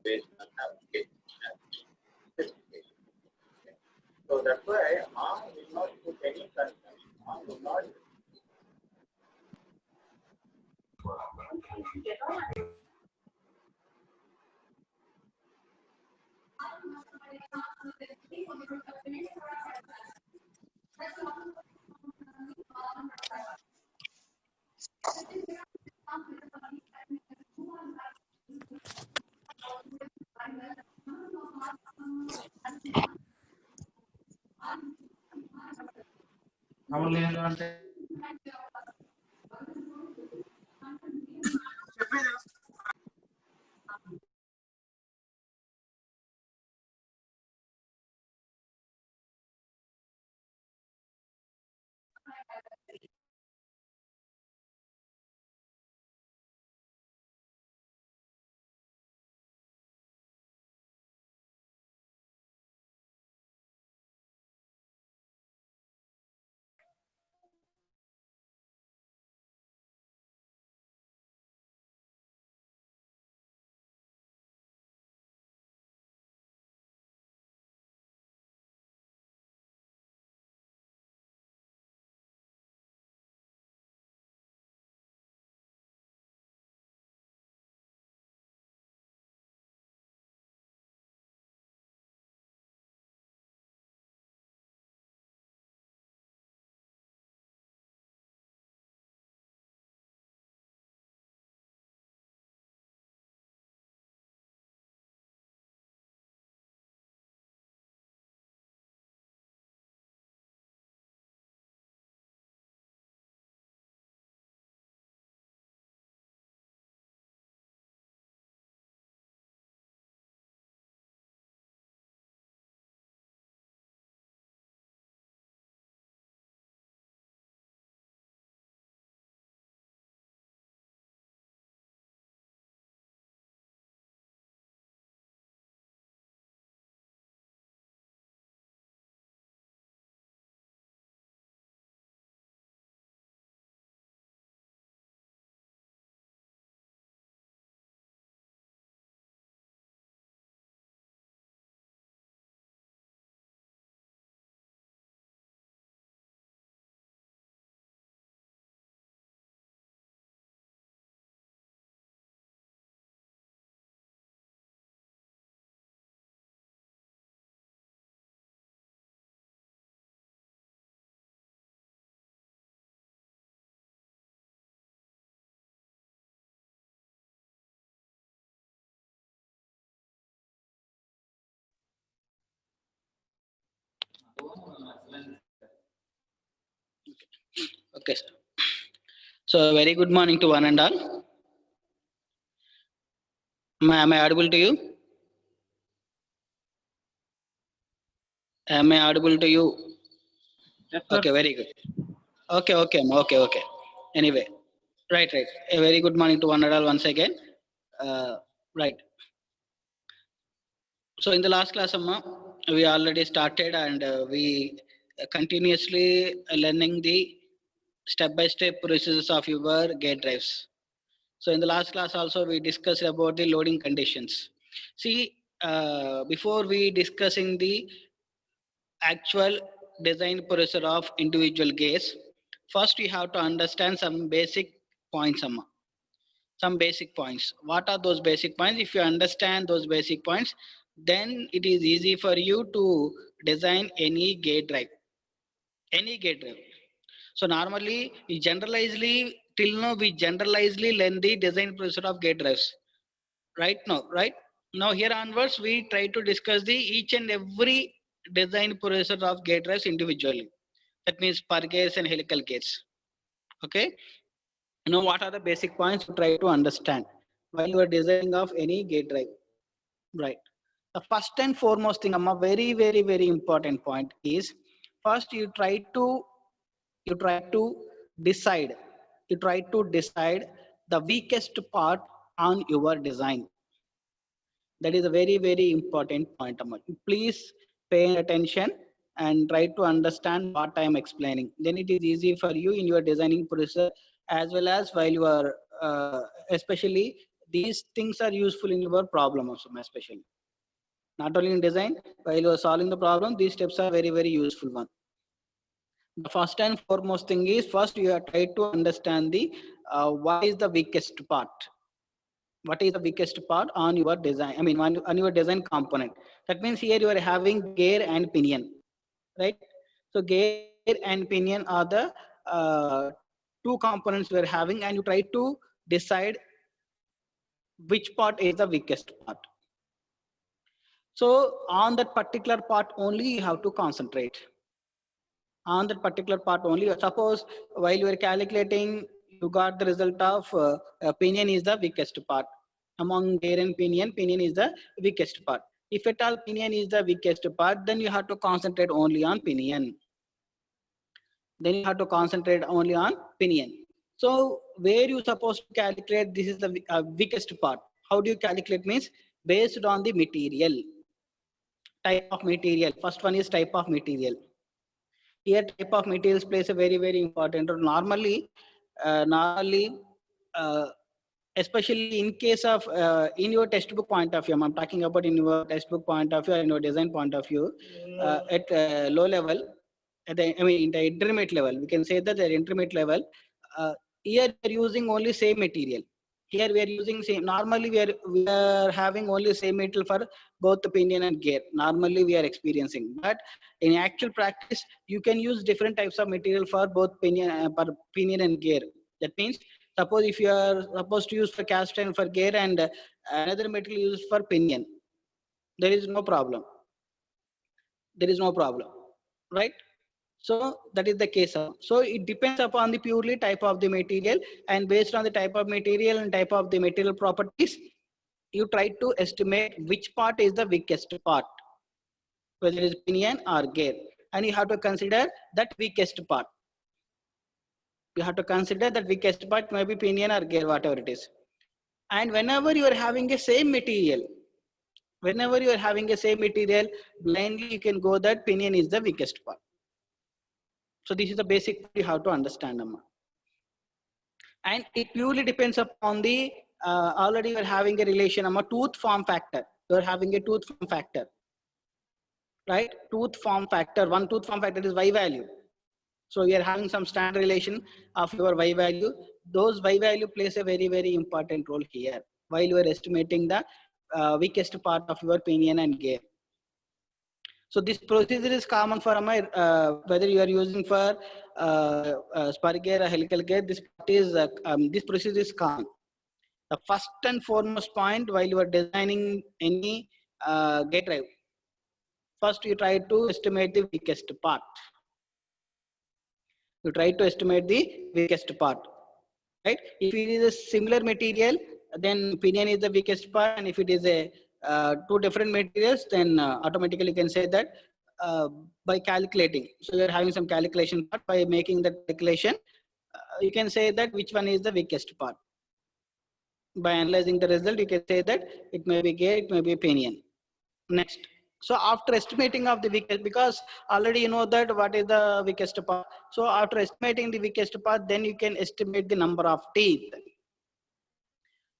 based on application. So that's why on will not put any constraint. On will not. Okay, sir. So, very good morning to one and all. Am I audible to you? Am I audible to you? Yes, sir. Okay, very good. Okay. Anyway, right. A very good morning to one and all once again. Right. So, in the last class, Amma, we already started and we continuously learning the step-by-step processes of your gate drives. So in the last class also we discussed about the loading conditions. See, before we discussing the actual design procedure of individual gates, first we have to understand some basic points, Amma. Some basic points. What are those basic points? If you understand those basic points, then it is easy for you to design any gate drive. Any gate drive. So normally, we generalizedly till now we generalizedly learn the design procedure of gate drives. Right now here onwards we try to discuss the each and every design procedure of gate drives individually. That means per gates and helical gates. Okay. Now what are the basic points you try to understand while you are designing of any gate drive? Right. The first and foremost thing, a very important point is first you try to decide the weakest part on your design. That is a very important point. Please pay attention. and try to understand what I am explaining. Then it is easy for you in your designing process, as well as while you are, especially these things are useful in your problem also, especially. Not only in design, while you are solving the problem, these steps are very, very useful one. The first and foremost thing is, first you are trying to understand the what is the weakest part. What is the weakest part on your design? I mean, on your design component. That means here you are having gear and pinion, right? So gear and pinion are the two components we are having, and you try to decide which part is the weakest part. So on that particular part only you have to concentrate. On that particular part only. Suppose while you are calculating, you got the result of pinion is the weakest part. Among gear and pinion is the weakest part. If at all pinion is the weakest part, then you have to concentrate only on pinion. Then you have to concentrate only on pinion. So where you supposed to calculate this is the weakest part. How do you calculate? Means based on the material, type of material. First one is type of material. Here type of materials plays a very, very important role. Normally, uh, especially in case of in your textbook point of view, I'm talking about in your textbook point of view or in your design point of view, at low level, at the, I mean in the intermediate level, we can say that the intermediate level, here we are using only same material. Here we are using same. Normally we are having only same material for both the pinion and gear. Normally we are experiencing, but in actual practice, you can use different types of material for both pinion and gear. That means, suppose if you are supposed to use for cast iron for gear and another material used for pinion, there is no problem. There is no problem, right? So that is the case. So it depends upon the purely type of the material, and based on the type of material and type of the material properties, you try to estimate which part is the weakest part, whether it is pinion or gear, and you have to consider that weakest part. You have to consider that weakest part, maybe pinion or gear, whatever it is. And whenever you are having a same material, blindly you can go that pinion is the weakest part. So this is the basic you have to understand, Amma. And it purely depends upon the already you are having a relation, Amma, tooth form factor. You are having a tooth form factor, right? Tooth form factor. One tooth form factor is Y value. So we are having some standard relation of your Y value. Those Y value plays a very, very important role here while you are estimating the weakest part of your pinion and gear. So this procedure is common for whether you are using for spur gear or helical gear. This procedure is common. The first and foremost point while you are designing any gear drive, first you try to estimate the weakest part. You try to estimate the weakest part, right? If it is a similar material, then pinion is the weakest part, and if it is a two different materials, then automatically you can say that by calculating. So you are having some calculation part. By making the calculation, you can say that which one is the weakest part. By analyzing the result, you can say that it may be gear, it may be pinion. Next. So after estimating of the weakest, because already you know that what is the weakest part. So after estimating the weakest part, then you can estimate the number of teeth.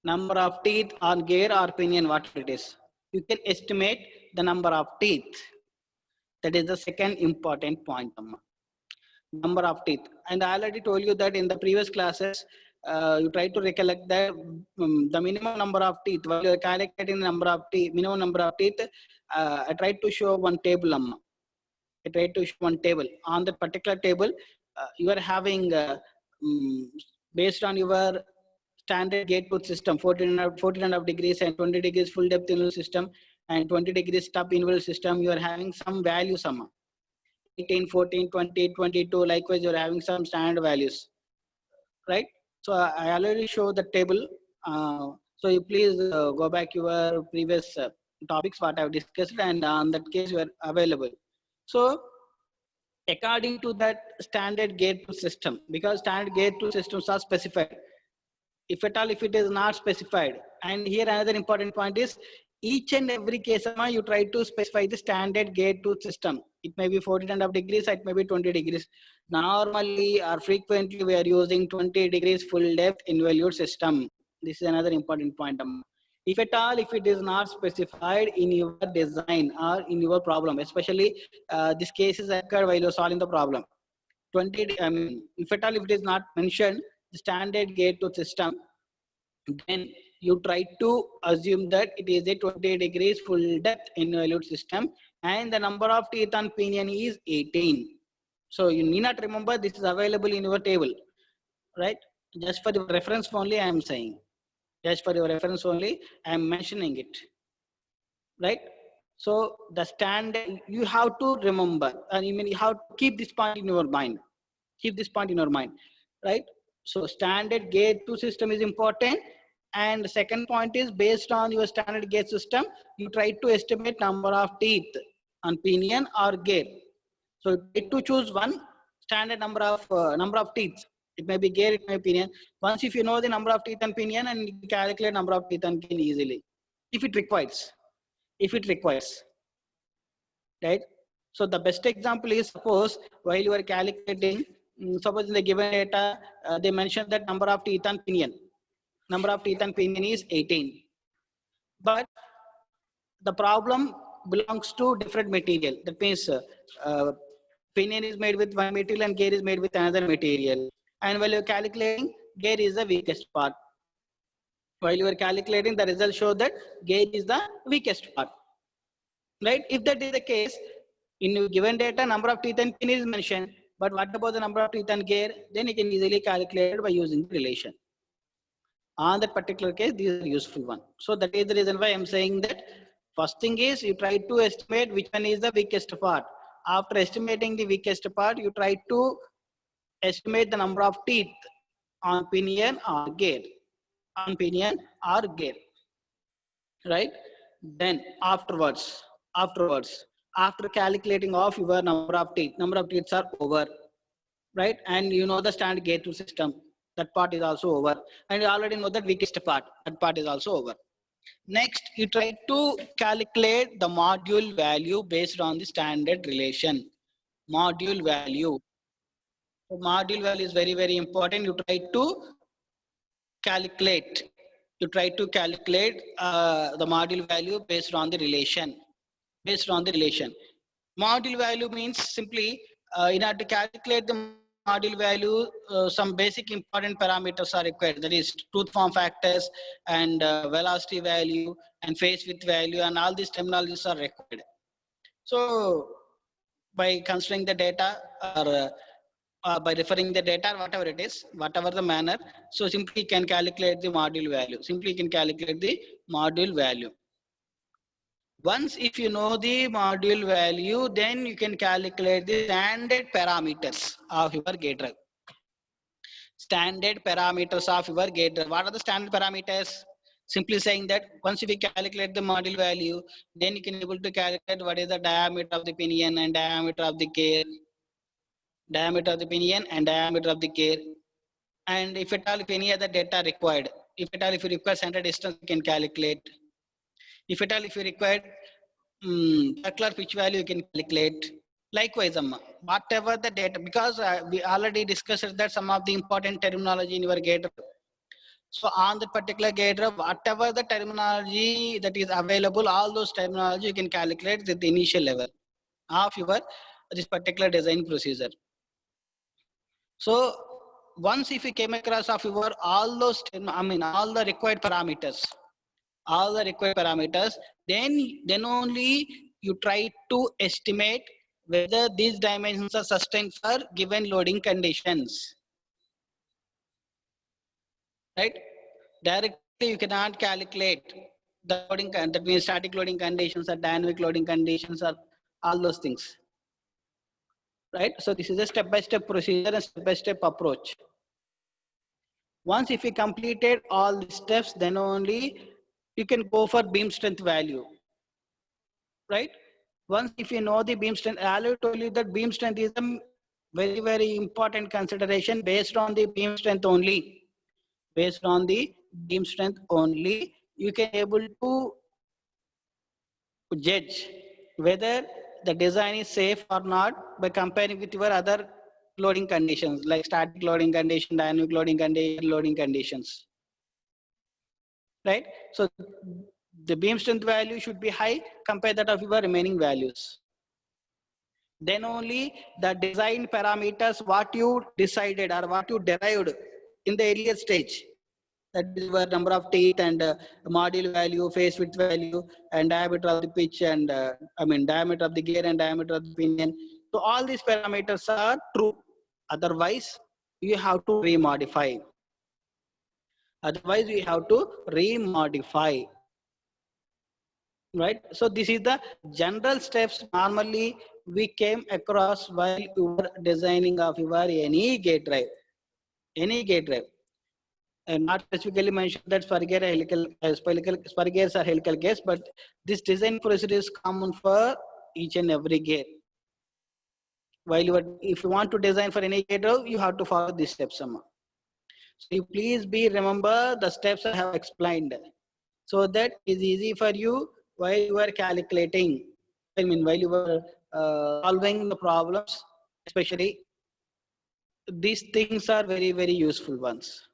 Number of teeth on gear or pinion, whatever it is. You can estimate the number of teeth. That is the second important point. Number of teeth. And I already told you that in the previous classes, you try to recollect that the minimum number of teeth. While you are calculating the number of teeth, minimum number of teeth, I tried to show one table. I tried to show one table. On that particular table, you are having based on your standard gate tooth system, 14.5 degrees and 20 degrees full depth inwell system and 20 degrees stub inwell system. You are having some values, 18, 14, 20, 22. Likewise, you are having some standard values, right? So I already showed the table. So you please go back your previous topics what I have discussed, and on that case you are available. So according to that standard gate tooth system, because standard gate tooth systems are specified. If at all, if it is not specified, and here another important point is, each and every case, you try to specify the standard gate to system. It may be 14.5 degrees, it may be 20 degrees. Normally or frequently we are using 20 degrees full depth involute system. This is another important point. If at all, if it is not specified in your design or in your problem, especially this case is occurred while you're solving the problem. 20, if at all, if it is not mentioned, the standard gate to system, then you try to assume that it is a 20 degrees full depth involute system and the number of teeth on pinion is 18. So you need not remember, this is available in your table, right? Just for the reference only I am saying. Just for your reference only I am mentioning it, right? So the standard, you have to remember, and you have to keep this point in your mind. Keep this point in your mind, right? So standard gate to system is important. And the second point is, based on your standard gate system, you try to estimate number of teeth on pinion or gate. So try to choose one standard number of teeth. It may be gate, it may be pinion. Once if you know the number of teeth on pinion, and you calculate number of teeth on gate easily, if it requires. Right? So the best example is, suppose while you are calculating, suppose in the given data, they mentioned that number of teeth on pinion. Number of teeth on pinion is 18. But the problem belongs to different material. That means pinion is made with one material and gear is made with another material. And while you are calculating, gear is the weakest part. While you are calculating, the results show that gear is the weakest part. Right? If that is the case, in your given data, number of teeth and pin is mentioned, but what about the number of teeth and gear? Then you can easily calculate it by using the relation. On that particular case, these are useful one. So that is the reason why I'm saying that first thing is, you try to estimate which one is the weakest part. After estimating the weakest part, you try to estimate the number of teeth on pinion or gear. On pinion or gear. Right? Then afterwards, after calculating of your number of teeth are over, right? And you know the standard gate to system, that part is also over, and you already know that weakest part, that part is also over. Next, you try to calculate the module value based on the standard relation. Module value. So module value is very, very important. You try to calculate the module value based on the relation. Module value means simply, in order to calculate the module value, some basic important parameters are required. That is tooth form factors and velocity value and phase width value, and all these terminologies are required. So by considering the data, or by referring the data, whatever it is, whatever the manner, so simply can calculate the module value. Once if you know the module value, then you can calculate the standard parameters of your gate drive. What are the standard parameters? Simply saying that once if you calculate the module value, then you can able to calculate what is the diameter of the pinion and diameter of the gear. And if at all, if any other data required, if you require center distance, you can calculate. If at all, if you require circular pitch value, you can calculate. Likewise, whatever the data, because we already discussed that some of the important terminology in your gate drive. So on that particular gate drive, whatever the terminology that is available, all those terminology you can calculate at the initial level of your this particular design procedure. So once if you came across of your all those, all the required parameters, then only you try to estimate whether these dimensions are sustained for given loading conditions. Right? Directly you cannot calculate the loading, that means static loading conditions or dynamic loading conditions or all those things. Right? So this is a step-by-step procedure and step-by-step approach. Once if you completed all the steps, then only you can go for beam strength value. Right? Once if you know the beam strength, I already told you that beam strength is a very, very important consideration. Based on the beam strength only, you can able to judge whether the design is safe or not by comparing with your other loading conditions like static loading condition, dynamic loading conditions, right? So the beam strength value should be high compared that of your remaining values. Then only the design parameters what you decided or what you derived in the earlier stage, that is your number of teeth and module value, phase width value, and diameter of the pitch and diameter of the gear and diameter of the pinion. So all these parameters are true. Otherwise, you have to remodify. Otherwise, you have to remodify. Right. So this is the general steps normally we came across while you were designing of your any gate drive. Any gate drive. And not specifically mentioned that Spur-gear gears are helical gears, but this design procedure is common for each and every gear. While if you want to design for any gate drive, you have to follow these steps. So you please remember the steps I have explained, so that is easy for you while you are calculating. While you are solving the problems, especially these things are very, very useful ones.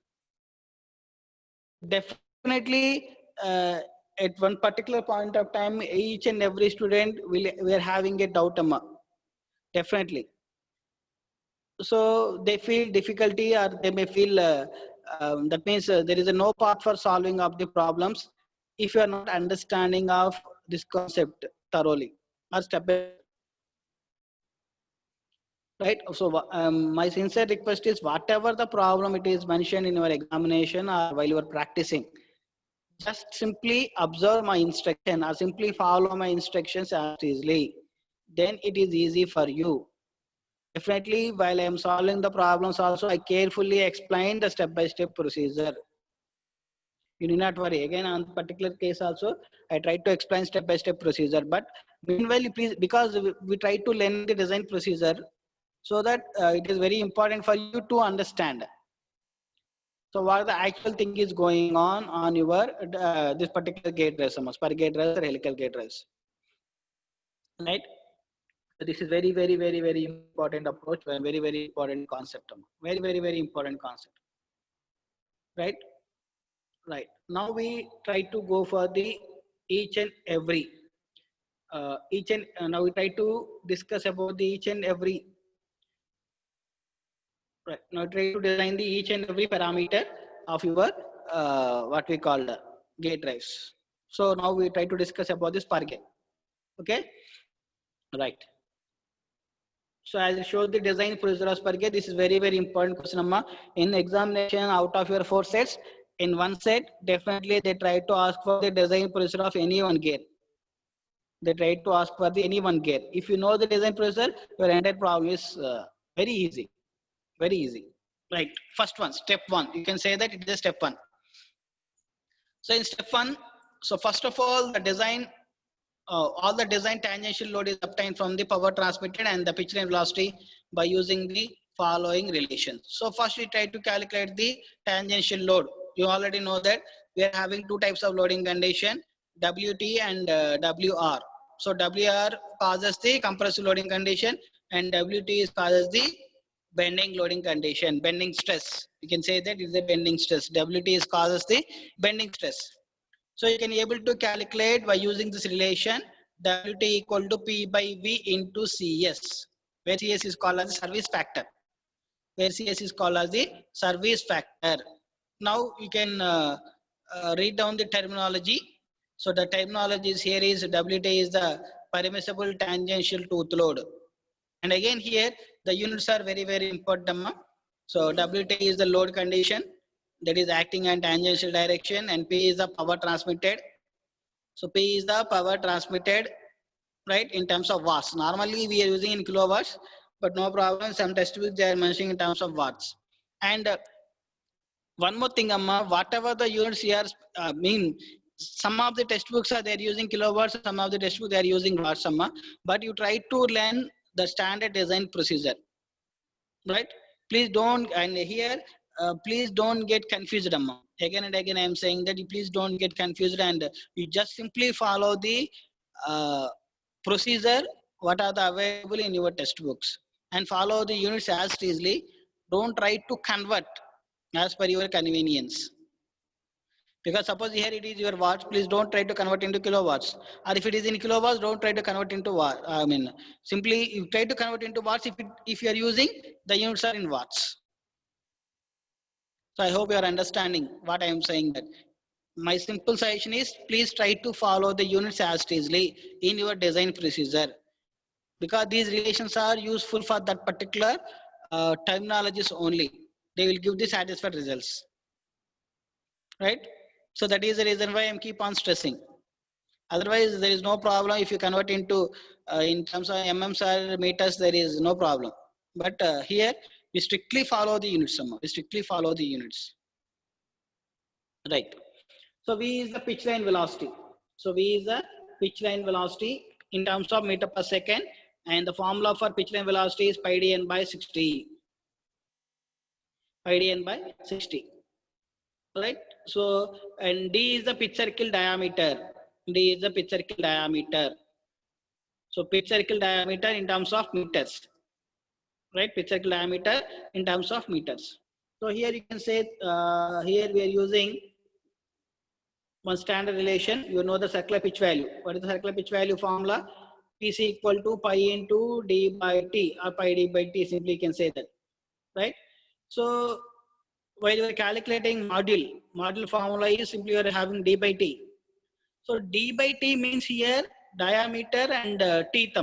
Definitely, at one particular point of time, each and every student we are having a doubt. Definitely. So they feel difficulty, or they may feel that means there is no path for solving of the problems if you are not understanding of this concept thoroughly or step by step. Right. So my sincere request is, whatever the problem it is mentioned in your examination or while you are practicing, just simply observe my instruction or simply follow my instructions as easily. Then it is easy for you. Definitely, while I am solving the problems also, I carefully explain the step-by-step procedure. You need not worry. Again, on particular case also, I try to explain step-by-step procedure. But meanwhile, please, because we try to learn the design procedure, so that it is very important for you to understand. So what the actual thing is going on your this particular gate drive, per gate drive or helical gate drives, right? So this is very, very, very, very important approach and very, very important concept. Very, very, very important concept. Right? Right. Now we try to go for the each and every now we try to discuss about the each and every. Right. Now try to design the each and every parameter of your what we call gate drives. So now we try to discuss about this per gate. Okay. Right. So as I showed the design procedure as per gate, this is very, very important question. Amma. In examination, out of your 4 sets, in one set, definitely they try to ask for the design procedure of any one gear. They try to ask for the any one gear. If you know the design procedure, your entire problem is very easy. Very easy. Right. First one, step 1. You can say that it is step 1. So in step 1, so first of all, the design all the design tangential load is obtained from the power transmitted and the pitch and velocity by using the following relations. So first we try to calculate the tangential load. You already know that we are having 2 types of loading condition, WT and WR. So WR causes the compressive loading condition and WT causes the bending loading condition, bending stress. You can say that is a bending stress. WT causes the bending stress. So you can able to calculate by using this relation WT equal to P by V into CS, where CS is called as the service factor. Where CS is called as the service factor. Now you can read down the terminology. So the terminology is here is WT is the permissible tangential tooth load. And again here the units are very, very important. So WT is the load condition that is acting in tangential direction, and P is the power transmitted. So P is the power transmitted, right, in terms of watts. Normally we are using in kilowatts, but no problem. Some textbooks they are mentioning in terms of watts. And one more thing, whatever the units here some of the textbooks are they're using kilowatts, some of the textbooks they are using watts, but you try to learn the standard design procedure, right? Please don't, and here please don't get confused. Again and again I am saying that you please don't get confused, and you just simply follow the procedure what are the available in your textbooks and follow the units as easily. Don't try to convert as per your convenience. Because suppose here it is your watts, please don't try to convert into kilowatts. Or if it is in kilowatts, don't try to convert into watt. I mean, simply you try to convert into watts if you are using the units are in watts. So I hope you are understanding what I am saying. That my simple suggestion is please try to follow the units as easily in your design procedure, because these relations are useful for that particular terminologies only. They will give the satisfied results, right? So that is the reason why I'm keep on stressing. Otherwise, there is no problem if you convert into in terms of mms or meters. There is no problem. But here we strictly follow the units. We strictly follow the units, right? So V is the pitch line velocity. So V is the pitch line velocity in terms of meter per second, and the formula for pitch line velocity is pi dn by 60. Pi dn by 60. Right. So and D is the pitch circle diameter. D is the pitch circle diameter. So pitch circle diameter in terms of meters. Right. Pitch circle diameter in terms of meters. So here you can say here we are using one standard relation. You know the circular pitch value. What is the circular pitch value formula? P is equal to pi into d by t, or pi d by t. Simply you can say that, right? So while you are calculating module formula is simply you are having d by t. So d by t means here diameter and teeth.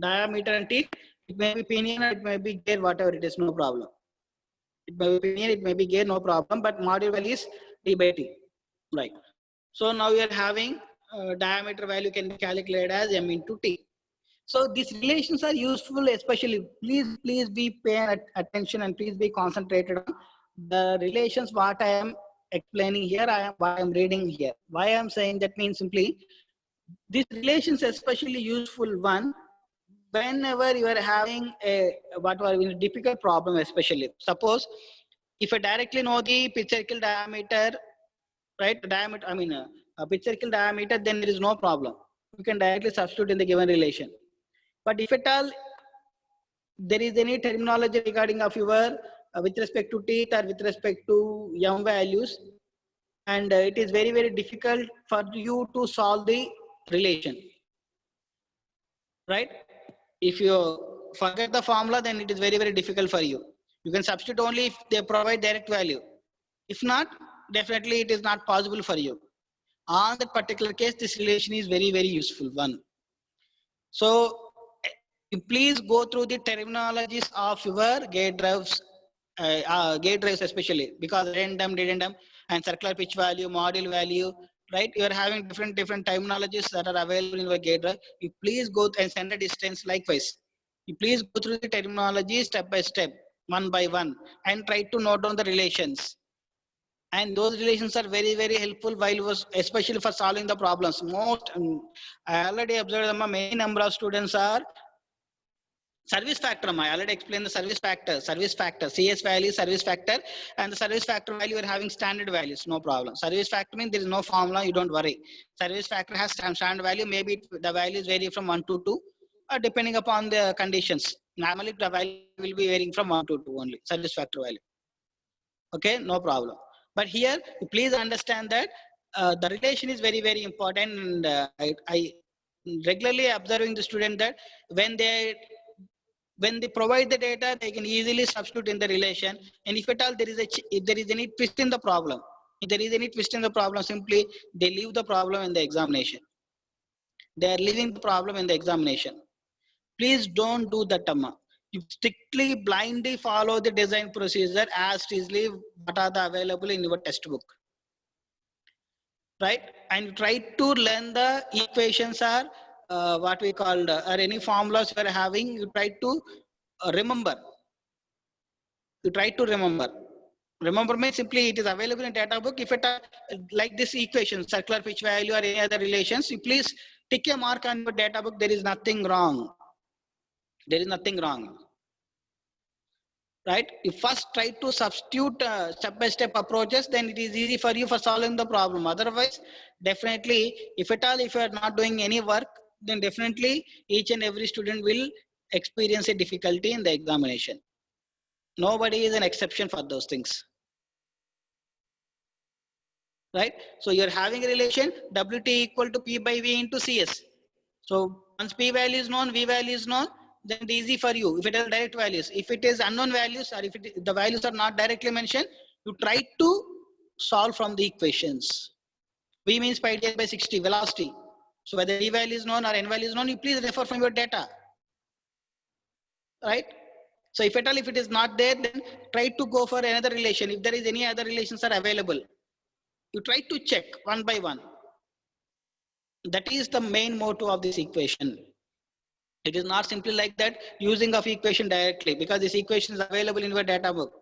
Diameter and teeth. It may be pinion or it may be gear, whatever it is, no problem. It may be pinion, it may be gear, no problem. But module value is d by t, right? So now we are having diameter value can be calculated as m into t. So these relations are useful, especially please be paying attention and please be concentrated on the relations what I am explaining here. What I am reading here. Why I am saying that means simply these relations especially useful one whenever you are having a difficult problem, especially suppose if I directly know the pitch circle diameter, right? Diameter, pitch circle diameter, then there is no problem. You can directly substitute in the given relation. But if at all there is any terminology regarding of your with respect to teeth or with respect to m values, and it is very difficult for you to solve the relation, right? If you forget the formula, then it is very difficult for you. You can substitute only if they provide direct value. If not, definitely it is not possible for you. On that particular case, this relation is very useful one. So please go through the terminologies of your gate drives, especially because addendum and circular pitch value, module value, right? You are having different terminologies that are available in your gate drive. You please go and center distance likewise. You please go through the terminology step by step, one by one, and try to note down the relations. And those relations are very helpful especially for solving the problems. I already observed many number of students are service factor. I already explained the service factor, CS value, service factor, and the service factor value are having standard values, no problem. Service factor means there is no formula, you don't worry. Service factor has standard value, maybe the values vary from 1 to 2, depending upon the conditions. Normally the value will be varying from 1 to 2 only, service factor value. Okay, no problem. But here, please understand that the relation is very important. And I regularly observing the student that when they provide the data, they can easily substitute in the relation. And if at all if there is any twist in the problem, simply they leave the problem in the examination. They are leaving the problem in the examination. Please don't do that, Amma. You strictly blindly follow the design procedure as easily what are the available in your textbook, right? And try to learn the equations or what we call or any formulas you are having. You try to remember. Remember means simply it is available in data book. If it are like this equation, circular pitch value or any other relations, you please tick a mark on your data book. There is nothing wrong. right? You first try to substitute step-by-step approaches, then it is easy for you for solving the problem. Otherwise, definitely, if at all, if you are not doing any work, then definitely each and every student will experience a difficulty in the examination. Nobody is an exception for those things, right? So you're having a relation WT equal to P by V into CS. So once P value is known, V value is known, then it is easy for you. If it is direct values, if it is unknown values, or if the values are not directly mentioned, you try to solve from the equations. V means pi d by 60 velocity. So whether V value is known or N value is known, you please refer from your data, right? So if at all, if it is not there, then try to go for another relation. If there is any other relations are available, you try to check one by one. That is the main motto of this equation. It is not simply like that using of equation directly, because this equation is available in your data book.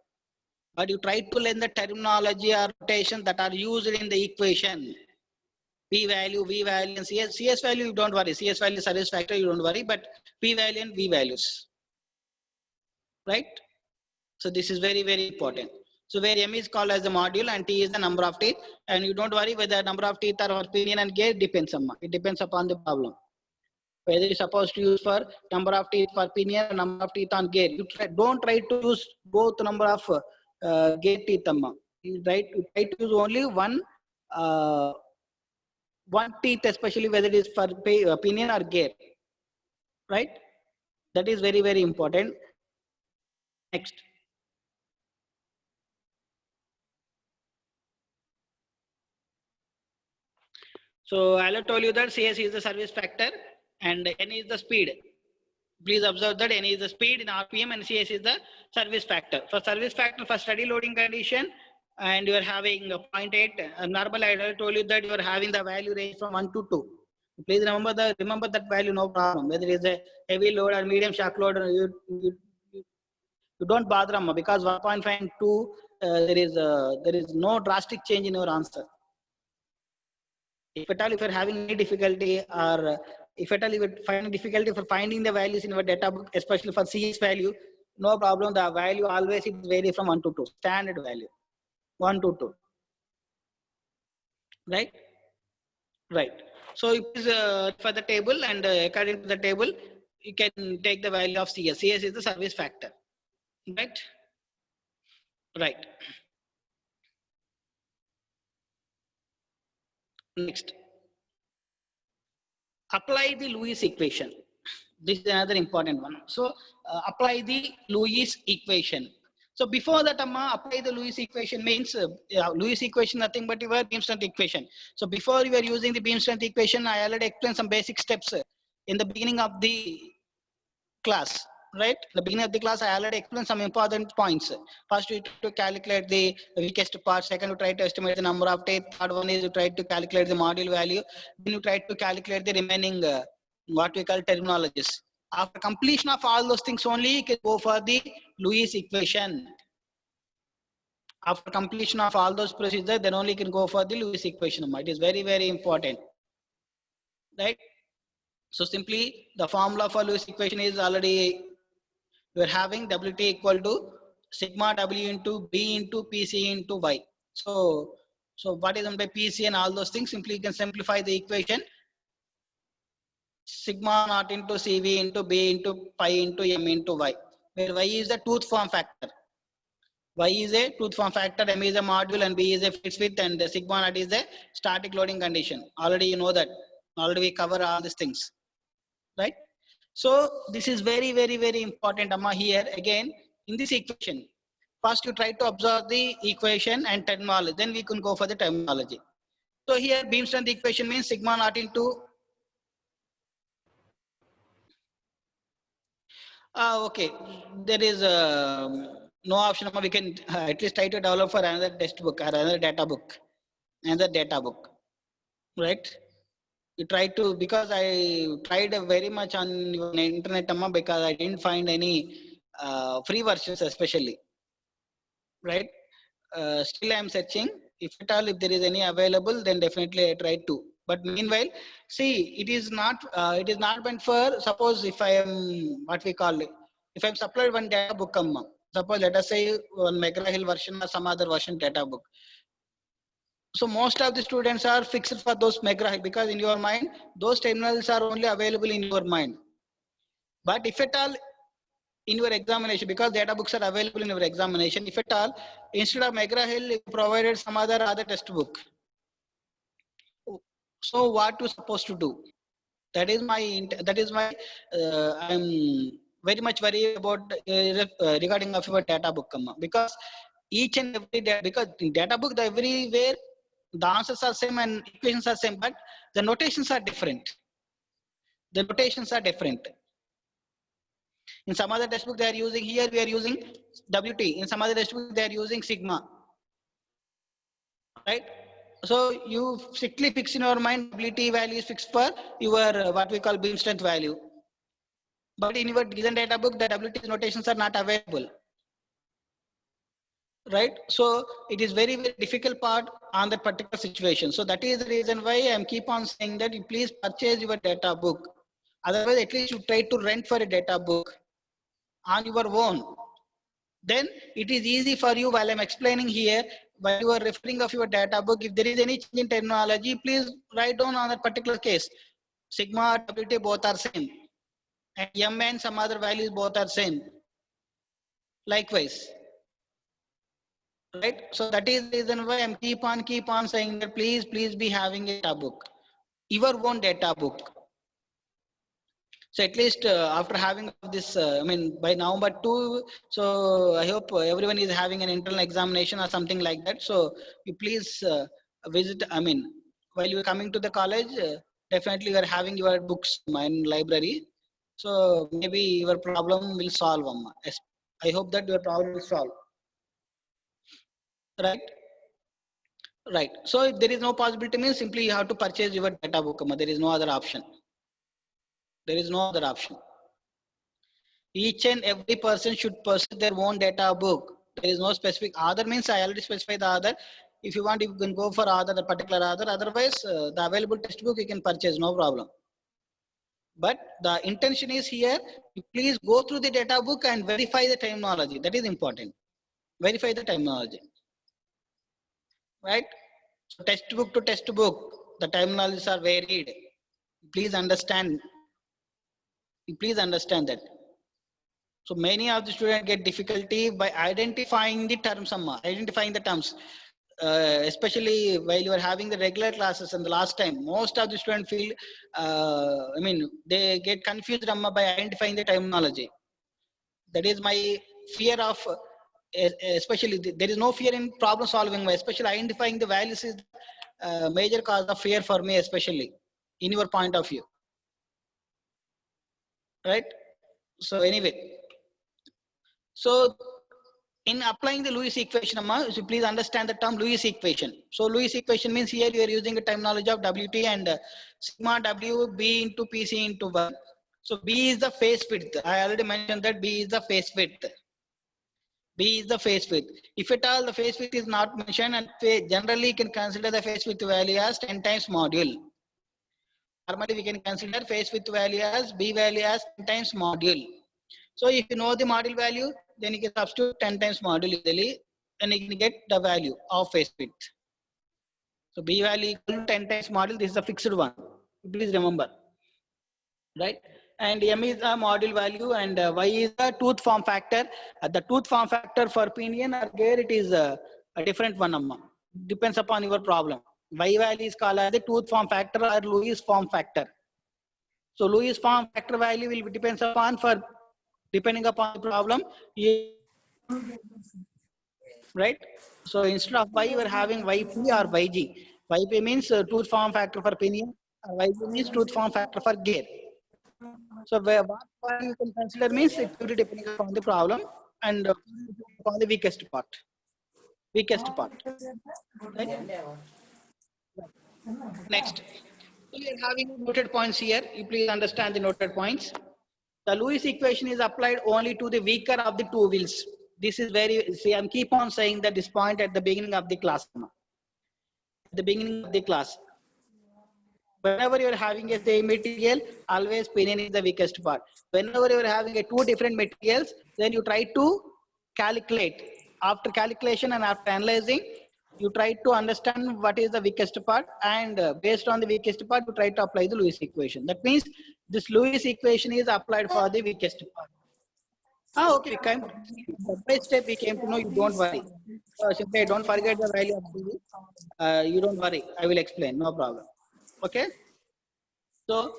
But you try to learn the terminology or notation that are used in the equation. P value, V value, and CS value, you don't worry. CS value, service factor, you don't worry. But P value and V values, right? So this is very, very important. So where M is called as the module and T is the number of teeth, and you don't worry whether number of teeth are for pinion and gate depends on it depends upon the problem. Whether you're supposed to use for number of teeth for pinion or number of teeth on gate. Don't try to use both number of gate teeth. You try to use only one teeth, especially whether it is for pinion or gate, right? That is very, very important. Next. So I told you that CS is the service factor and N is the speed. Please observe that N is the speed in RPM and CS is the service factor. For service factor, for steady loading condition, and you are having a 0.8 normal. I told you that you are having the value range from 1 to 2. Please remember that value, no problem. Whether it is a heavy load or medium shock load, you don't bother because 1.5 and 2 there is no drastic change in your answer. If at all, if you're having any difficulty, or if at all you would find difficulty for finding the values in your data book, especially for CS value, no problem. The value always it vary from 1 to 2, standard value, 1 to 2, right? Right. So it is for the table, and according to the table, you can take the value of CS. CS is the service factor, right? Right. Next, apply the Lewis equation. This is another important one. So apply the Lewis equation. So before that, apply the Lewis equation means Lewis equation nothing but your beam strength equation. So before you are using the beam strength equation, I already explained some basic steps in the beginning of the class. Right? In the beginning of the class, I already explained some important points. First, you try to calculate the weakest part. Second, you try to estimate the number of teeth. Third one is you try to calculate the module value. Then you try to calculate the remaining what we call terminologies. After completion of all those things only, you can go for the Lewis equation. After completion of all those procedures, then only you can go for the Lewis equation. It is very, very important. Right? So simply the formula for Lewis equation is already we are having WT equal to sigma W into B into PC into Y. So what is done by PC and all those things? Simply you can simplify the equation. Sigma naught into CV into B into pi into M into Y, where Y is the tooth form factor. Y is a tooth form factor, M is a module, and B is a fixed width, and the sigma naught is the static loading condition. Already you know that. Already we cover all these things, right? So this is very, very, very important, here again in this equation. First you try to observe the equation and terminology, then we can go for the terminology. So here beam strength equation means sigma naught into okay, there is no option. We can at least try to develop for another textbook or another data book, right? You try to, because I tried very much on internet, because I didn't find any free versions, especially, right? Still I am searching. If at all, if there is any available, then definitely I try to. But meanwhile, see, it is not meant for, suppose if I am what we call it, if I'm supplied one data book, Suppose let us say one McGraw-Hill version or some other version data book. So most of the students are fixed for those McGraw-Hill because in your mind, those terminals are only available in your mind. But if at all in your examination, because data books are available in your examination, if at all, instead of McGraw-Hill, you provided some other textbook. So what you supposed to do? That is my I'm very much worried about regarding of your data book, because each and every because in data book the everywhere the answers are same and equations are same, but the notations are different. The notations are different. In some other textbook they are using, here we are using WT. In some other textbook they are using sigma. Right? So you strictly fix in your mind WT value is fixed for your what we call beam strength value. But in your given data book, the WT notations are not available. Right? So it is very, very difficult part on that particular situation. So that is the reason why I am keep on saying that you please purchase your data book. Otherwise, at least you try to rent for a data book on your own. Then it is easy for you while I'm explaining here, while you are referring of your data book, if there is any change in terminology, please write down on that particular case. Sigma, WT both are same. And M and some other values both are same. Likewise. Right? So that is the reason why I'm keep on saying that please be having a data book. Your own data book. So at least after having this, I mean, by November 2, so I hope everyone is having an internal examination or something like that. So you please visit, I mean, while you are coming to the college, definitely you are having your books in library. So maybe your problem will solve. I hope that your problem will solve. Right? Right. So if there is no possibility, means simply you have to purchase your data book. There is no other option. There is no other option. Each and every person should purchase their own data book. There is no specific other, means I already specified the other. If you want, you can go for other, the particular other. Otherwise, the available textbook you can purchase, no problem. But the intention is here, please go through the data book and verify the terminology. That is important. Verify the terminology. Right? So textbook to textbook, the terminologies are varied. Please understand. Please understand that. So many of the students get difficulty by identifying the terms, identifying the terms. Especially while you are having the regular classes and the last time, most of the students feel, I mean, they get confused by identifying the terminology. That is my fear of, especially there is no fear in problem solving, especially identifying the values is major cause of fear for me, especially in your point of view. Right? So anyway, so in applying the Lewis equation, so please understand the term Lewis equation. So Lewis equation means here you are using the terminology of WT and sigma W B into PC into 1. So B is the phase width. I already mentioned that B is the phase width. B is the phase width. If at all the phase width is not mentioned, and generally you can consider the phase width value as 10 times module. Normally we can consider phase width value as B value as 10 times module. So if you know the module value, then you can substitute 10 times module easily, and you can get the value of phase width. So B value equal to 10 times module. This is a fixed one. Please remember, right? And M is a module value, and Y is a tooth form factor. The tooth form factor for pinion or gear, it is a different one. Depends upon your problem. Y value is called as the tooth form factor or Lewis form factor. So Lewis form factor value will be depends upon for depending upon the problem, right? So instead of Y, you are having YP or YG. YP means tooth form factor for pinion, or YG means tooth form factor for gear. So what value you can consider means it will be depending upon the problem and upon the weakest part. Weakest part. Right? Next. So we are having noted points here. You please understand the noted points. The Lewis equation is applied only to the weaker of the two wheels. This is very, see, I'm keep on saying that this point at the beginning of the class. At the beginning of the class. Whenever you're having a same material, always pinion is the weakest part. Whenever you're having a two different materials, then you try to calculate. After calculation and after analyzing, you try to understand what is the weakest part, and based on the weakest part, you try to apply the Lewis equation. That means this Lewis equation is applied for the weakest part. Okay, we came step by step. We came to know. You don't worry. Simply don't forget the value of CV. You don't worry. I will explain. No problem. Okay. So,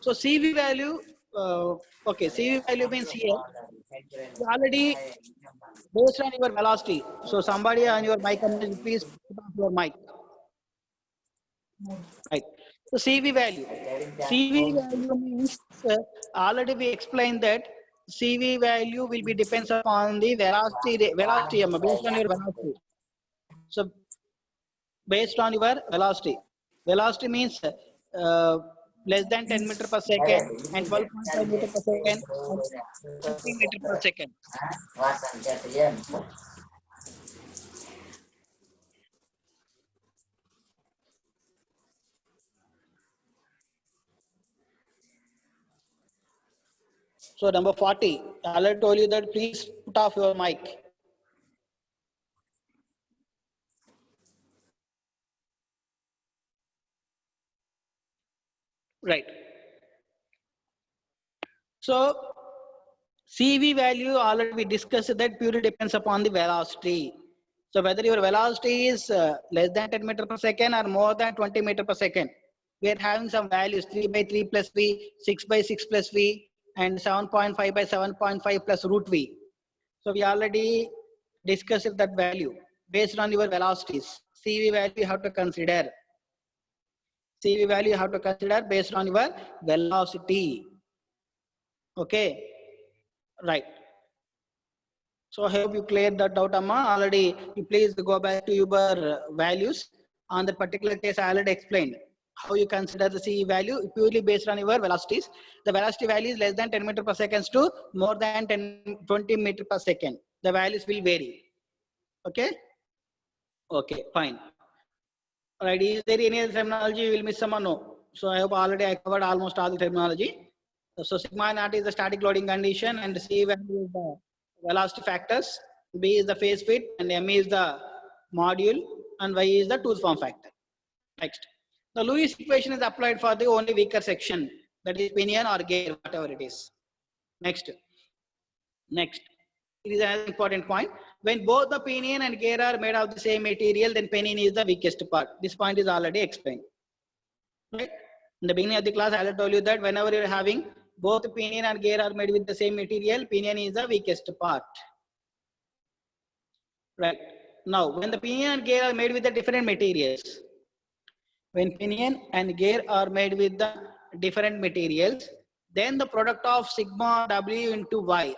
so CV value. Okay, CV value means here already based on your velocity. So somebody on your mic, please put off your mic. Right. So CV value. CV value means already we explained that CV value will be depends upon the velocity based on your velocity. So based on your velocity. Velocity means less than 10 meter per second and 12.5 meter per second and 50 meter per second. So number 40, I already told you that please put off your mic. Right. So CV value already we discussed that purely depends upon the velocity. So whether your velocity is less than 10 meter per second or more than 20 meter per second, we are having some values 3 by 3 plus V, 6 by 6 plus V, and 7.5 by 7.5 plus root V. So we already discussed that value based on your velocities. CV value you have to consider. CV value you have to consider based on your velocity. Okay, right. So I hope you cleared that out, Amma. Already, you please go back to your values. On that particular case, I already explained how you consider the CE value purely based on your velocities. The velocity value is less than 10 meter per second to more than 20 meter per second. The values will vary. Okay. Okay, fine. All right. Is there any other terminology you will miss some or no? So I hope already I covered almost all the terminology. So sigma naught is the static loading condition, and C value is the velocity factors. B is the phase fit, and M is the module, and Y is the tooth form factor. Next, the Lewis equation is applied for the only weaker section, that is pinion or gear, whatever it is. Next, it is an important point. When both the pinion and gear are made of the same material, then pinion is the weakest part. This point is already explained. Right? In the beginning of the class, I already told you that whenever you are having both pinion and gear are made with the same material, pinion is the weakest part. Right. Now, when the pinion and gear are made with the different materials, when pinion and gear are made with the different materials, then the product of sigma W into Y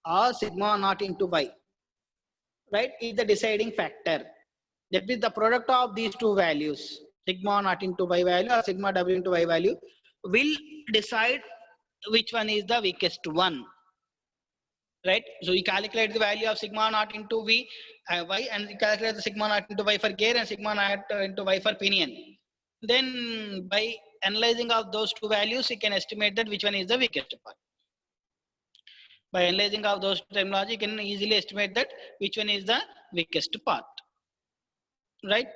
or sigma naught into Y, right, is the deciding factor. That is the product of these two values, sigma naught into Y value or sigma W into Y value, will decide which one is the weakest one. Right. So you calculate the value of sigma naught into Y, and you calculate the sigma naught into Y for gear and sigma naught into Y for pinion. Then by analyzing of those two values, you can estimate that which one is the weakest part. By analyzing of those terminology, you can easily estimate that which one is the weakest part. Right.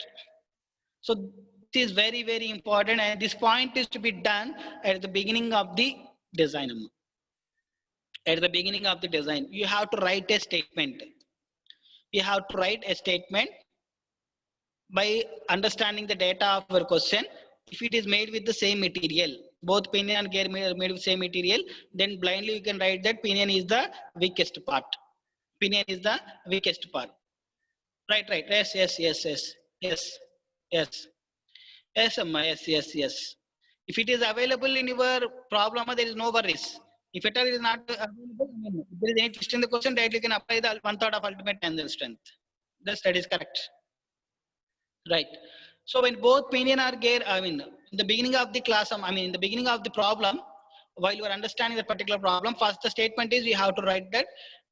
So this is very, very important, and this point is to be done at the beginning of the design. At the beginning of the design, you have to write a statement. You have to write a statement by understanding the data of your question. If it is made with the same material, both pinion and gear made with the same material, then blindly you can write that pinion is the weakest part. Pinion is the weakest part. Right, right. Yes, yes, yes, yes, yes, yes. Yes, Amma. Yes, yes, yes. If it is available in your problem, there is no worries. If it is not available, if there is any twist in the question, directly you can apply the 1/3 of ultimate tensile strength. That is correct. Right. So when both pinion or gear, in the beginning of the class, in the beginning of the problem, while you are understanding the particular problem, first the statement is you have to write that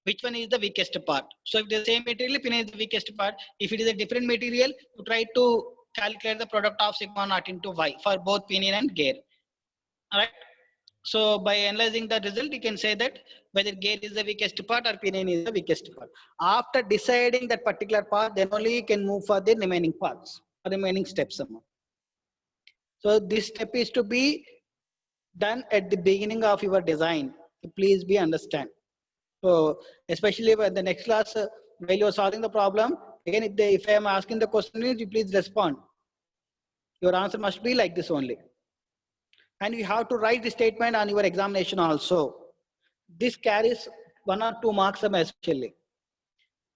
which one is the weakest part. So if the same material, pinion is the weakest part. If it is a different material, you try to calculate the product of sigma naught into Y for both pinion and gear. All right. So by analyzing the result, you can say that whether gear is the weakest part or pinion is the weakest part. After deciding that particular part, then only you can move for the remaining parts or remaining steps. So this step is to be done at the beginning of your design. Please be understand. So especially when the next class, while you are solving the problem, again if I am asking the question, you please respond. Your answer must be like this only. And you have to write the statement on your examination also. This carries 1 or 2 marks especially.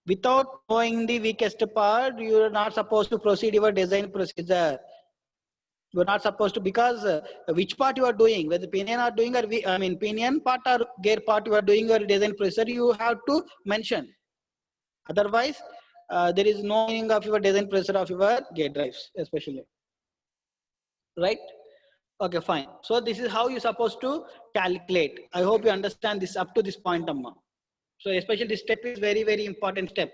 Without knowing the weakest part, you are not supposed to proceed your design procedure. You are not supposed to, because which part you are doing, whether pinion are doing, or pinion part or gear part you are doing your design procedure, you have to mention. Otherwise, there is no meaning of your design procedure of your gear drives, especially. Right? Okay, fine. So this is how you're supposed to calculate. I hope you understand this up to this point, Amma. So especially this step is very, very important step.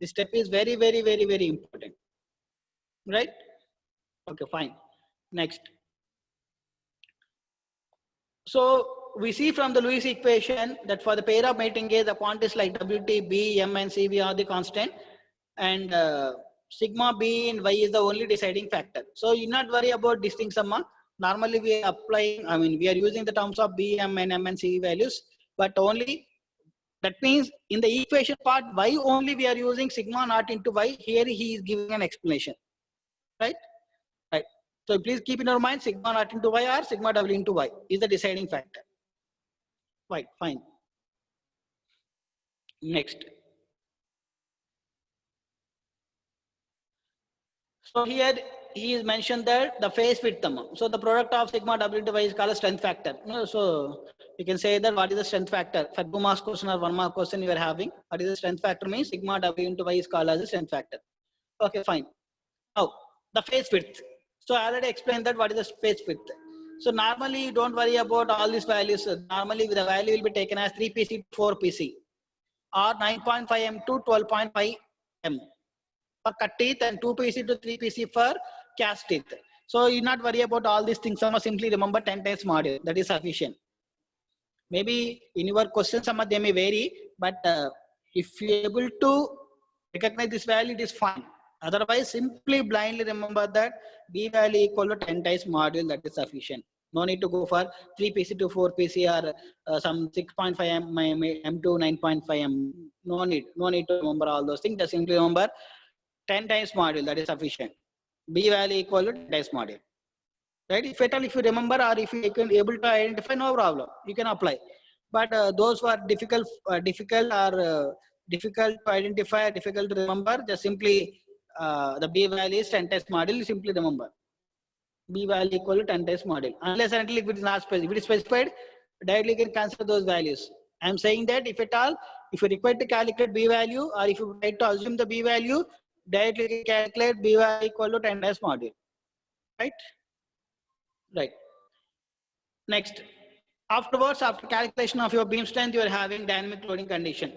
This step is very, very, very, very important. Right? Okay, fine. Next. So we see from the Lewis equation that for the pair of mating gears, the quantities like WT, B, M, and CV are the constant, and sigma B and Y is the only deciding factor. So you not worry about these things, Amma. Normally we are applying, we are using the terms of B, M, and M and CV values, but only that means in the equation part, Y only we are using sigma naught into Y. Here he is giving an explanation, right? Right. So please keep in your mind sigma naught into Y or sigma W into Y is the deciding factor. Right, fine. Next. So here he is mentioned that the phase width. So the product of sigma W into Y is called a strength factor. So you can say that what is the strength factor for 2 marks question or 1 mark question you are having. What is the strength factor means sigma W into Y is called as a strength factor. Okay, fine. Now the phase width. So I already explained that what is the phase width. So normally you don't worry about all these values. Normally the value will be taken as 3 PC to 4 PC or 9.5 M to 12.5 M for cut teeth and 2 PC to 3 PC for cast teeth. So you not worry about all these things. Simply remember 10 times module. That is sufficient. Maybe in your questions some of them may vary, but if you are able to recognize this value, it is fine. Otherwise, simply blindly remember that B value equal to 10 times module. That is sufficient. No need to go for 3 PC to 4 PC or some 6.5 M to 9.5 M. No need to remember all those things. Just simply remember 10 times module. That is sufficient. B value equal to 10 times module. Right? If at all, if you remember or if you can able to identify, no problem. You can apply. But those who are difficult to identify, difficult to remember, just simply the B value is 10 times module. Simply remember. B value equal to 10 times module. Unless and until if it is not specified, if it is specified, directly you can consider those values. I am saying that if at all, if you require to calculate B value or if you try to assume the B value, directly you can calculate B value equal to 10 times module. Right? Right. Next. Afterwards, after calculation of your beam strength, you are having dynamic loading condition.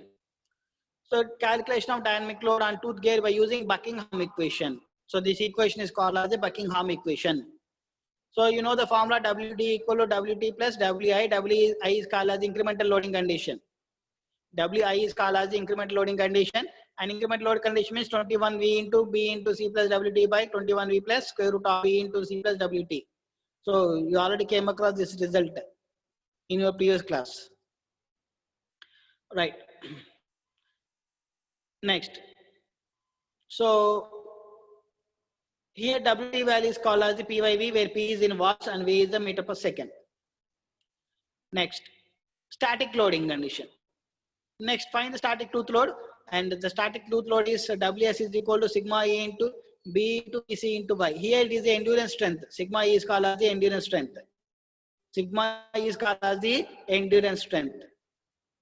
So calculation of dynamic load on tooth gear by using Buckingham equation. So this equation is called as the Buckingham equation. So you know the formula WD equal to WT plus WI. WI is called as incremental loading condition. WI is called as the incremental loading condition, and incremental load condition means 21V into B into C plus WT by 21V plus square root of B into C plus WT. So you already came across this result in your previous class. Right. Next. So here WT value is called as the PYV, where P is in watts and V is the meter per second. Next, static loading condition. Next, find the static tooth load, and the static tooth load is WS is equal to sigma E into B into PC into Y. Here it is the endurance strength. Sigma E is called as the endurance strength. Sigma E is called as the endurance strength.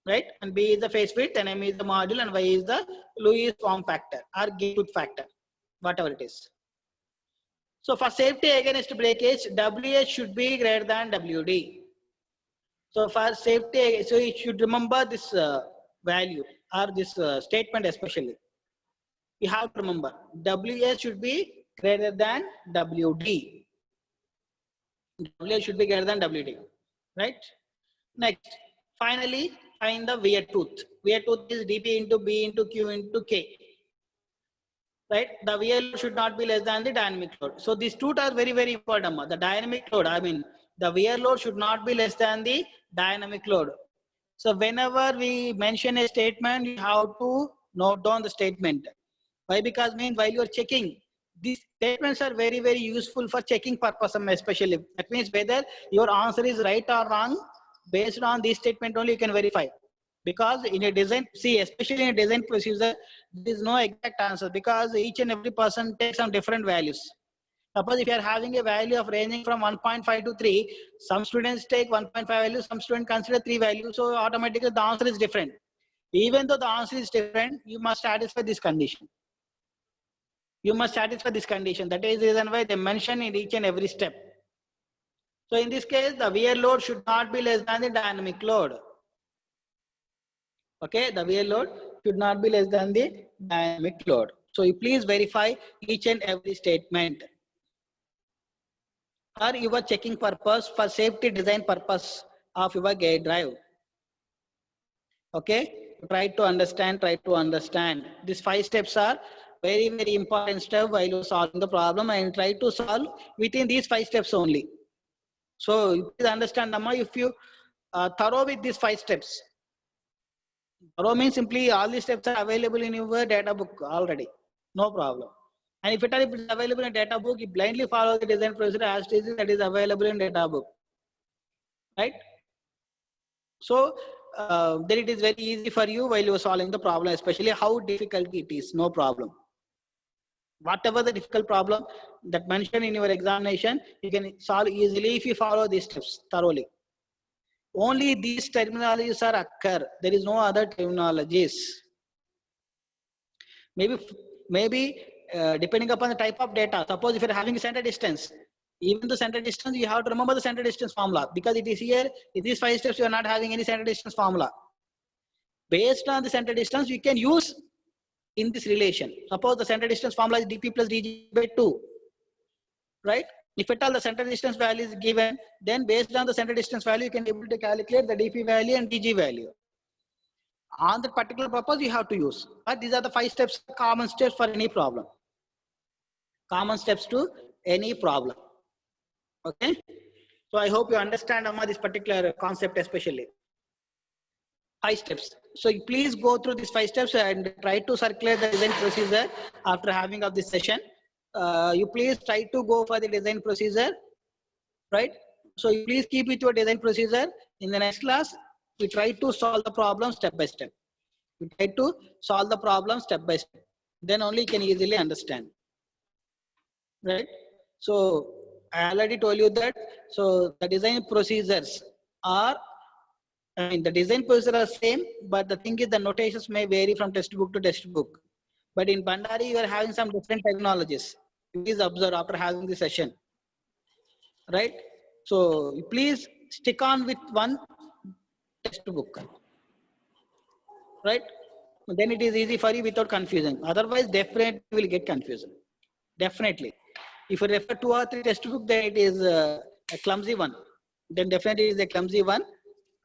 Right? And B is the phase width, and M is the module, and Y is the Lewis form factor or gate tooth factor, whatever it is. So for safety against breakage, WH should be greater than WD. So for safety, so you should remember this value or this statement especially. You have to remember WH should be greater than WD. WH should be greater than WD. right? Next, finally, find the wear tooth. Wear tooth is dp into b into q into k, right? The wear load should not be less than the dynamic load. So these two are very, very important. The dynamic load, I mean, the wear load should not be less than the dynamic load. So whenever we mention a statement, you have to note down the statement. Why? Because means while you are checking, these statements are very, very useful for checking purpose, especially. That means whether your answer is right or wrong, based on this statement only you can verify. Because in a design, see, especially in a design procedure, there is no exact answer because each and every person takes some different values. Suppose if you are having a value of ranging from 1.5 to 3, some students take 1.5 value, some students consider 3 values, so automatically the answer is different. Even though the answer is different, you must satisfy this condition. You must satisfy this condition. That is the reason why they mention in each and every step. So in this case, the wear load should not be less than the dynamic load. Okay, the wear load should not be less than the dynamic load. So you please verify each and every statement. For your checking purpose, for safety design purpose of your gate drive. Okay, try to understand. These 5 steps are very, very important step while you're solving the problem, and try to solve within these 5 steps only. So you please understand, Amma, if you thorough with these 5 steps. Thorough means simply all these steps are available in your data book already. No problem. And if it is available in data book, you blindly follow the design procedure as it is that is available in data book. Right? So then it is very easy for you while you are solving the problem, especially how difficult it is, no problem. Whatever the difficult problem that mentioned in your examination, you can solve easily if you follow these steps thoroughly. Only these terminologies are occur. There is no other terminologies. Maybe depending upon the type of data. Suppose if you are having a center distance, even the center distance, you have to remember the center distance formula because it is here. In these 5 steps, you are not having any center distance formula. Based on the center distance, you can use in this relation. Suppose the center distance formula is dp plus dg by 2, right? If at all the center distance value is given, then based on the center distance value, you can be able to calculate the dp value and dg value. On that particular purpose, you have to use. But these are the 5 steps, common steps for any problem. Common steps to any problem. Okay. So I hope you understand Amma, this particular concept especially. 5 steps. So you please go through these 5 steps and try to circulate the design procedure after having of this session. You please try to go for the design procedure, right? So you please keep with your design procedure. In the next class, we try to solve the problem step by step. We try to solve the problem step by step. Then only you can easily understand, right? So I already told you that. So the design procedures are, I mean, the design procedures are same, but the thing is the notations may vary from textbook to textbook. But in Bandari, you are having some different technologies. Please observe after having the session, right? So please stick on with one textbook, right? Then it is easy for you without confusion. Otherwise, definitely you will get confusion. Definitely. If you refer 2 or 3 textbook, then it is a clumsy one. Then definitely it is a clumsy one.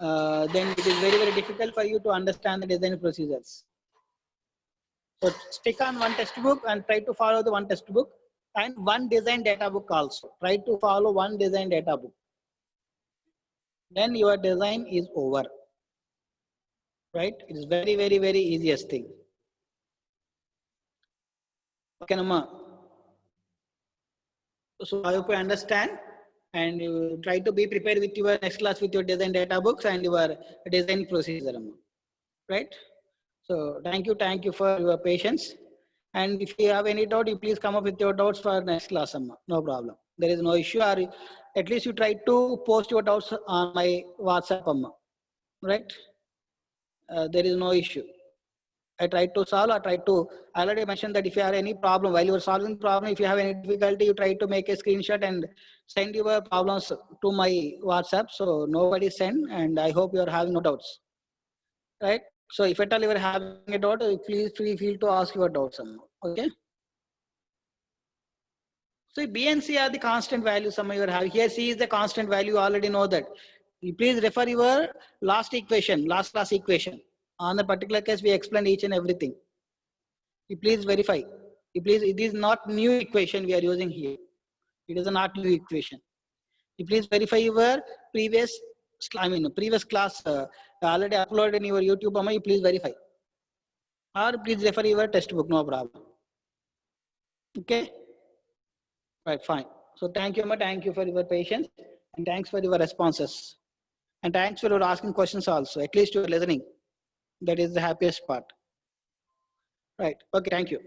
Then it is very, very difficult for you to understand the design procedures. So stick on one textbook and try to follow the one textbook and one design data book also. Try to follow one design data book. Then your design is over. Right? It is very, very, very easiest thing. Okay, Nama. So I hope you understand and you try to be prepared with your next class with your design data books and your design procedure, right? So thank you for your patience. And if you have any doubt, you please come up with your doubts for next class, Amma. No problem. There is no issue, or at least you try to post your doubts on my WhatsApp, Amma. Right? There is no issue. I tried to solve. I already mentioned that if you have any problem while you are solving the problem, if you have any difficulty, you try to make a screenshot and send your problems to my WhatsApp. So nobody send, and I hope you are having no doubts, right? So if at all you are having a doubt, please feel to ask your doubts. Okay. So B and C are the constant values. Some you are having here. C is the constant value. You already know that. You please refer your last equation, last class equation. On the particular case, we explained each and everything. You please verify. You please, it is not new equation we are using here. It is not new equation. You please verify your previous, previous class already uploaded in your YouTube. You please verify. Or please refer your textbook, no problem. Okay. Right, fine. So thank you, Amma. Thank you for your patience and thanks for your responses. And thanks for your asking questions also. At least you are listening. That is the happiest part. Right. Okay. Thank you.